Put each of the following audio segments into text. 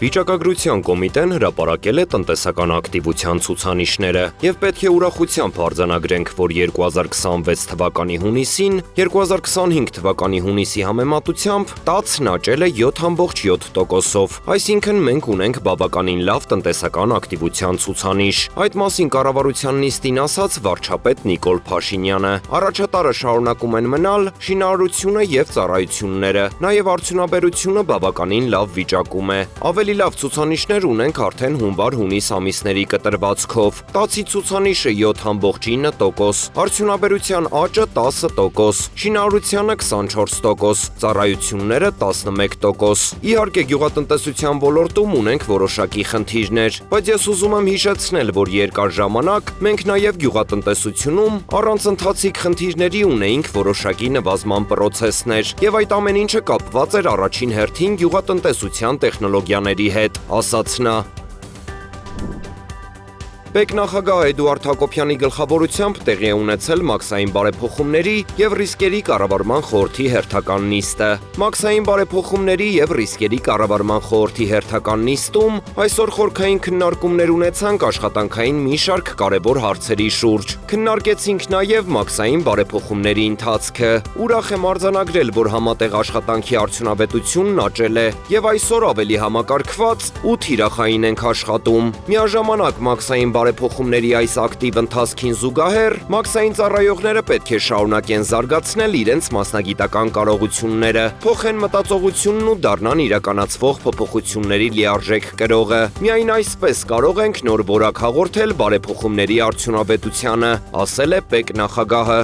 Վիճակագրության կոմիտեն հրապարակել է տնտեսական ակտիվության ցուցանիշները եւ պետք է ուրախությամբ արձանագրենք, որ 2026 թվականի հունիսին 2025 թվականի հունիսի համեմատությամբ տացն աճել է 7.7%-ով, այսինքն մենք ունենք բավականին լավ տնտեսական ակտիվության ցուցանիշ։ Այդ մասին կառավարության նիստին ասաց վարչապետ Նիկոլ Փաշինյանը։ Առաջատարը շարունակում են մնալ շինարարությունը եւ ծառայությունները, նաեւ արդյունաբերությունը բավականին լավ վիճակում է։ Ավելի լավ ցուցանիշներ ունենք արդեն հունվար-հունիս ամիսների կտրվածքով։ Տացի ցուցանիշը 7.9%, արդյունաբերության աճը 10%, շինարարությանը 24%, ծառայությունները 11%։ Իհարկե գյուղատնտեսության ոլորտում ունենք որոշակի խնդիրներ, բայց ես ուզում եմ հիշեցնել, որ երկար ժամանակ մենք նաև գյուղատնտեսությունում առանց ընթացիկ խնդիրների ունեինք որոշակի նվազման պրոցեսներ, եւ այդ ամեն ինչը կապված էր առաջին հերթին գյուղատնտեսության տեխնոլոգիաների հետ, ասաց նա։ Պետնախագահ Էդուարդ Հակոբյանի գլխավորությամբ տեղի է ունեցել մաքսային բարեփոխումների եւ ռիսկերի կառավարման խորհրդի հերթական նիստը։ Մաքսային բարեփոխումների եւ ռիսկերի կառավարման խորհրդի հերթական նիստում այսօր խորքային քննարկումներ ունեցանք աշխատանքային մի շարք կարևոր հարցերի շուրջ։ Քննարկեցինք նաեւ մաքսային բարեփոխումների ընթացքը։ Ուրախ եմ արձանագրել, որ համատեղ աշխատանքի արդյունավետությունն աճել է եւ այսօր ավելի համակարգված ու թիրախային ենք աշխատում։ Միաժամանակ մաքսային բարեփոխումների այս ակտիվ ընթացքին զուգահեռ մաքսային ծառայողները պետք է շարունակեն զարգացնել իրենց մասնագիտական կարողությունները, փոխեն մտածողությունն ու դառնան իրականացվող փոփոխությունների լիարժեք կրողը։ Միայն այսպես կարող ենք նոր որակ հաղորդել բարեփոխումների արդյունավետությանը, ասել է պետնախագահը։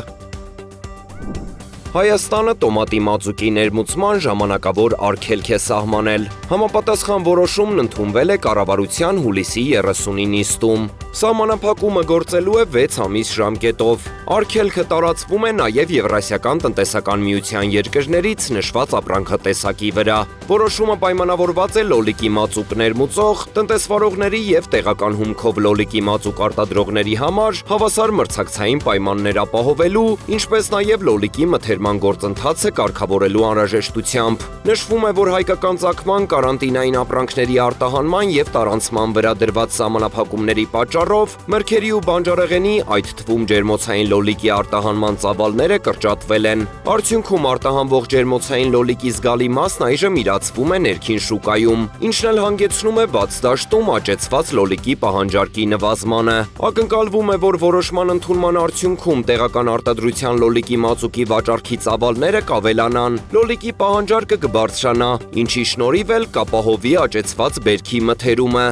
Հայաստանը տոմատի մածուկի ներմուծման ժամանակավոր արգելք է սահմանել։ Համապատասխան որոշումն ընդունվել է կառավարության հուլիսի 30-ի նիստում։ Սահմանափակումը գործելու է 6 ամիս ժամկետով։ Արգելքը տարածվում է նաև Եվրասիական տնտեսական միության երկրներից նշված ապրանքատեսակի վրա։ Որոշումը պայմանավորված է լոլիկի մածուկ ներմուծող, տնտեսվարողների եւ տեղական հումքով լոլիկի մածուկ արտադրողների համար հավասար մրցակցային պայմաններ ապահովելու, ինչպես նաև լոլիկի մթերման գործընթացը կարգավորելու անհրաժեշտությամբ։ Նշվում է, որ հայկական ծագման, կարանտինային ապրանքների արտահանման եւ տարանցման վրա դրված սահմանափակումների պատճառով մրգերի ու բանջարեղենի, այդ թվում ջերմոցային լոլիկի արտահանման ծավալները կրճատվել են։ Արդյունքում արտահանվող ջերմոցային լոլիկի զգալի մասն այժմ իրացվում է ներքին շուկայում, ինչն էլ հանգեցնում է բաց դաշտում աճեցված լոլիկի պահանջարկի նվազմանը։ Ակնկալվում է, որ որոշման ընդունման արդյունքում տեղական արտադրության լոլիկի մածուկի վաճառքի ծավալները կավելանան, լոլիկի պահանջարկը կբարձրանա, ինչի շնորհիվ էլ կապահովի աճեցված բերքի մթերումը։